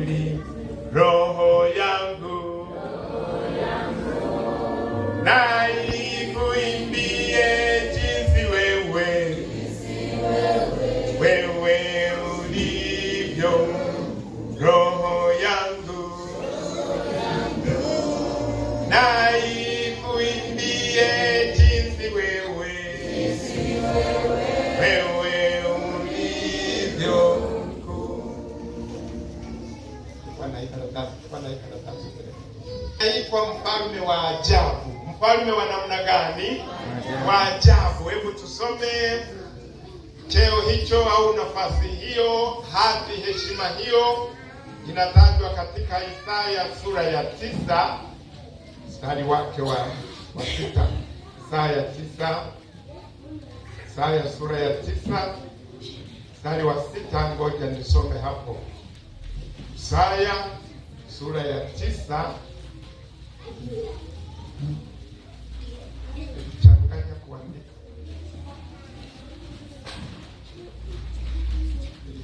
kweli, roho yangu na ikuimbie jinsi wewe ulivyo. Roho yangu na ikuimbie jinsi wewe ulivyo mkuu. Aitwa mfalme wa ajabu. Mfalme wa namna gani? Wa ajabu. Hebu tusome cheo hicho au nafasi hiyo, hadhi, heshima hiyo inatajwa katika Isaya sura ya 9 mstari wake wa 6. Isaya sura ya 9 mstari wa 6. Ngoja nisome hapo. Isaya sura ya 9. Changanya kuandika.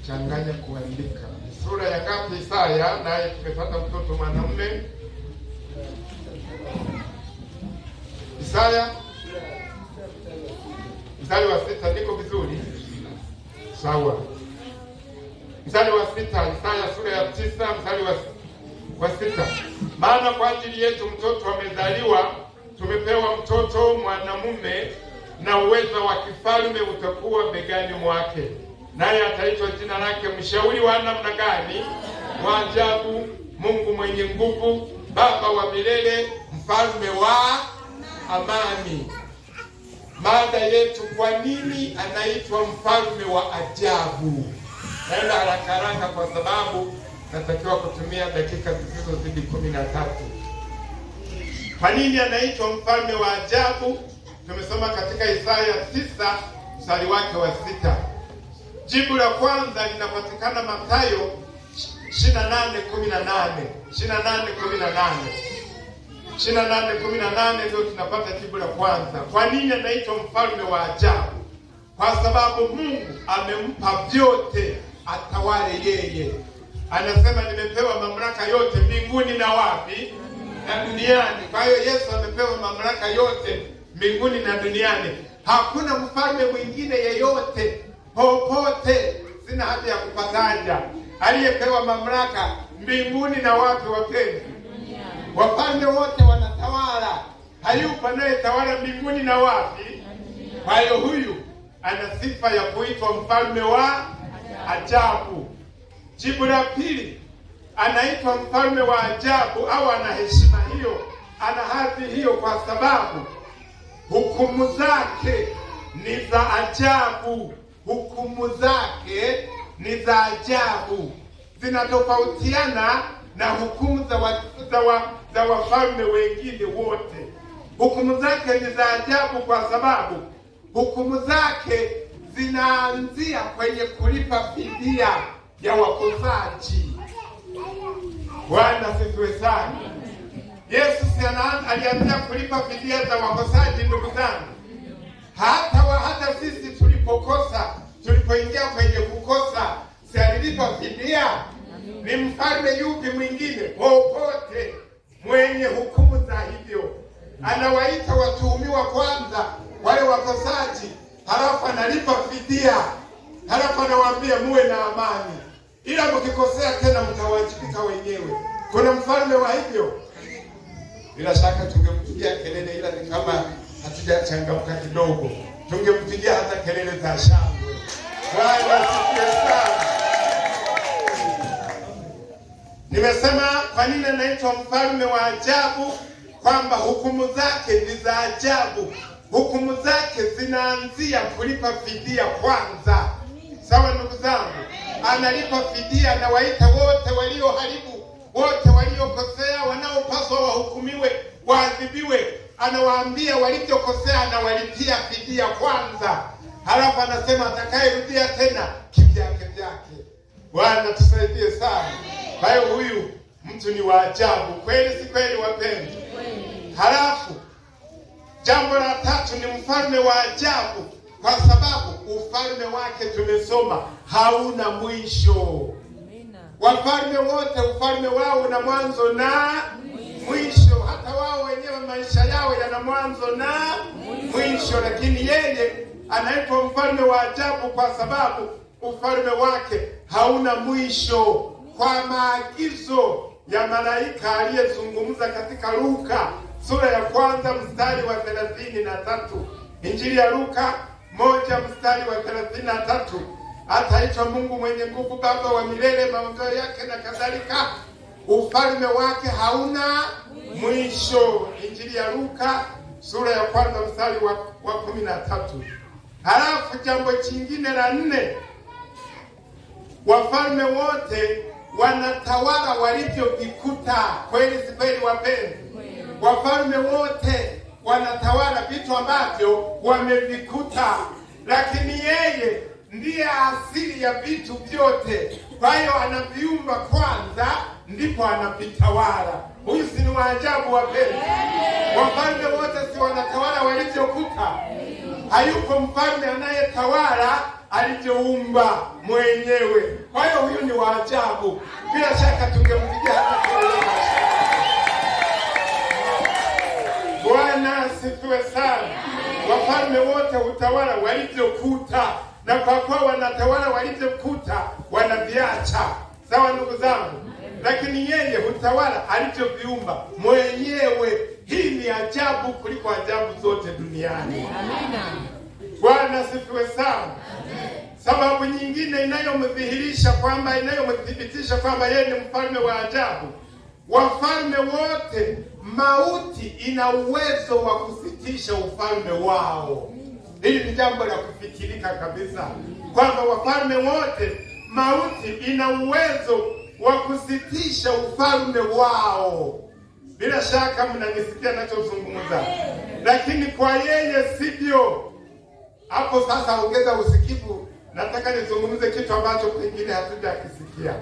Changanya kuandika. Sura ya ngapi Isaya? Naye tumepata mtoto mwanamume. Isaya mstari wa 6. Niko vizuri? Sawa. Mstari wa 6, Isaya sura ya 9 mstari wa 6. Maana kwa ajili yetu mtoto amezaliwa, tumepewa mtoto mwanamume, na uwezo wa kifalme utakuwa begani mwake, naye ataitwa jina lake Mshauri wa namna gani? Wa ajabu, Mungu mwenye nguvu, Baba wa milele, Mfalme wa amani. Mada yetu, kwa nini anaitwa mfalme wa ajabu? Naenda haraka haraka kwa sababu natakiwa kutumia dakika zisizozidi 13. Kwa nini anaitwa mfalme wa ajabu? Tumesoma katika Isaya 9 mstari wake wa 6. Jibu la kwanza linapatikana Mathayo 28:18. 28:18 ndio tunapata jibu la kwanza. Kwa nini anaitwa mfalme wa ajabu? Kwa sababu Mungu amempa vyote atawale yeye. Anasema nimepewa mamlaka yote mbinguni na wapi? Na duniani. Kwa hiyo Yesu amepewa mamlaka yote mbinguni na duniani. Hakuna mfalme mwingine yeyote popote, sina haja ya kupataja, aliyepewa mamlaka mbinguni na wapi wapenzi? Wafalme wote wanatawala. Hayupo anayetawala mbinguni na wapi? Kwa hiyo huyu ana sifa ya kuitwa mfalme wa ajabu. Jibu la pili, anaitwa mfalme wa ajabu au ana heshima hiyo, ana hadhi hiyo kwa sababu hukumu zake ni za ajabu. Hukumu zake ni za ajabu, zinatofautiana na hukumu za wafalme wengine wote. Hukumu zake ni za ajabu kwa sababu hukumu zake zinaanzia kwenye kulipa fidia ya wakosaji. Bwana asifiwe sana. Yesu alianzia kulipa fidia za wakosaji, ndugu zangu. Hata sisi tulipoingia kwenye kukosa, si alilipa fidia? Ni mfalme yupi mwingine popote mwenye hukumu za hivyo? Anawaita watuhumiwa kwanza, wale wakosaji, halafu analipa fidia, halafu anawaambia muwe na amani, ila mkikosea tena mtawajibika wenyewe. Kuna mfalme wa hivyo? Bila shaka tungempigia kelele, ila ni kama hatujachangamka kidogo, tungempigia hata kelele za shangwe. Bwana asifiwe sana. Nimesema kwa nini anaitwa mfalme wa ajabu? Kwamba hukumu zake ni za ajabu. Hukumu zake zinaanzia kulipa fidia kwanza. Sawa ndugu zangu? Analipa fidia, na waita wote walioharibu, wote waliokosea, wanaopaswa wahukumiwe, waadhibiwe. Anawaambia walivyokosea, anawalipia fidia kwanza. Halafu anasema atakayerudia tena kivyake vyake. Bwana tusaidie sana. Kwa hiyo huyu mtu ni wa ajabu. Kweli si kweli wapenzi? Halafu jambo la tatu, ni mfalme wa ajabu kwa sababu ufalme wake tumesoma hauna mwisho. Wafalme wote ufalme wao una mwanzo na mwisho. Hata wao wenyewe maisha yao yana mwanzo na mwisho, lakini yeye anaitwa mfalme wa ajabu kwa sababu ufalme wake hauna mwisho, kwa maagizo ya malaika aliyezungumza katika Luka sura ya 1 mstari wa 33. Injili ya Luka 1 mstari wa 33. Ataitwa Mungu mwenye nguvu, Baba wa milele, maongeo yake na kadhalika. Ufalme wake hauna mwisho. Injili ya Luka sura ya 1 mstari wa 13. Halafu jambo jingine la 4, wafalme wote wanatawala walivyovikuta. Kweli si kweli wapenzi? Wafalme wote wanatawala vitu ambavyo wamevikuta, lakini yeye ndiye asili ya vitu vyote. Kwa hiyo anaviumba kwanza, ndipo anavitawala. Huyu si ni waajabu wapenzi? Wafalme wote si wanatawala walivyokuta? Hayupo mfalme anayetawala alivyoumba mwenyewe. Kwa hiyo huyu ni waajabu. Bila shaka tungempigia hata kelele. Bwana asifiwe sana. Wafalme wote hutawala walivyokuta, na kwa kuwa wanatawala walivyokuta wanaviacha. Sawa ndugu zangu? Lakini yeye hutawala alivyoviumba mwenyewe. Hii ni ajabu kuliko ajabu zote duniani. Amina. Bwana asifiwe sana. Sababu nyingine inayomdhihirisha kwamba, inayomthibitisha kwamba yeye ni mfalme wa ajabu, wafalme wote mauti ina uwezo wa kusitisha ufalme wao. Hili ni jambo la kufikirika kabisa, kwamba wafalme wote mauti ina uwezo wa kusitisha ufalme wao. Bila shaka mnanisikia ninachozungumza, lakini kwa yeye sivyo. Hapo sasa ongeza usikivu, nataka nizungumze kitu ambacho pengine hatujakisikia,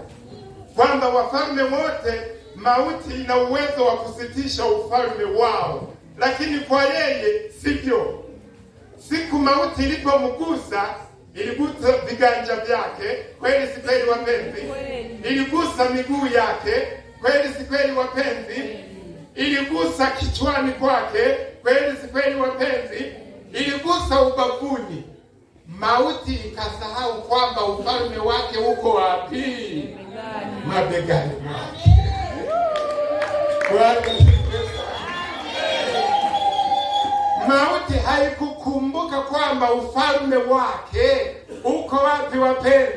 kwamba wafalme wote mauti ina uwezo wa kusitisha ufalme wao, lakini kwa yeye sivyo. Siku mauti ilipomgusa, iligusa viganja vyake. Kweli si kweli wapenzi? Iligusa miguu yake. Kweli si kweli wapenzi? Iligusa kichwani kwake. Kweli si kweli wapenzi? Iligusa ubavuni. Mauti ikasahau kwamba ufalme wake uko wapi? Mabegani mwake. Mauti haikukumbuka kwamba ufalme wake uko wapi wapenzi?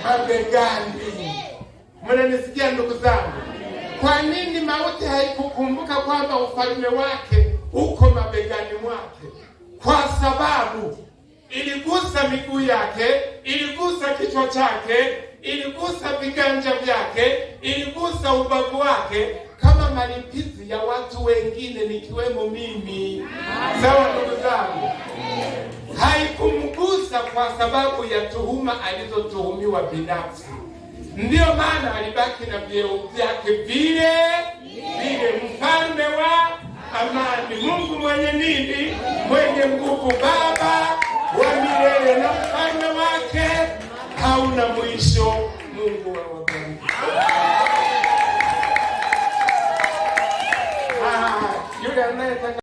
Mabegani. Mnanisikia ndugu zangu? Kwa nini mauti haikukumbuka kwamba ufalme wake uko mabegani mwake? Kwa sababu iligusa miguu yake, iligusa kichwa chake, iligusa viganja vyake, iligusa ubavu wake, kama malipizi ya watu wengine nikiwemo mimi. Sawa ndugu zangu? Haikumgusa kwa sababu ya tuhuma alizotuhumiwa binafsi. Ndiyo maana alibaki na vyeo vyake vile vile. Mfalme wa amani, Mungu mwenye nini? Mwenye nguvu, Baba wa milele, na mfalme wake hauna mwisho. Mungu wa wabariki. Yule anayetaka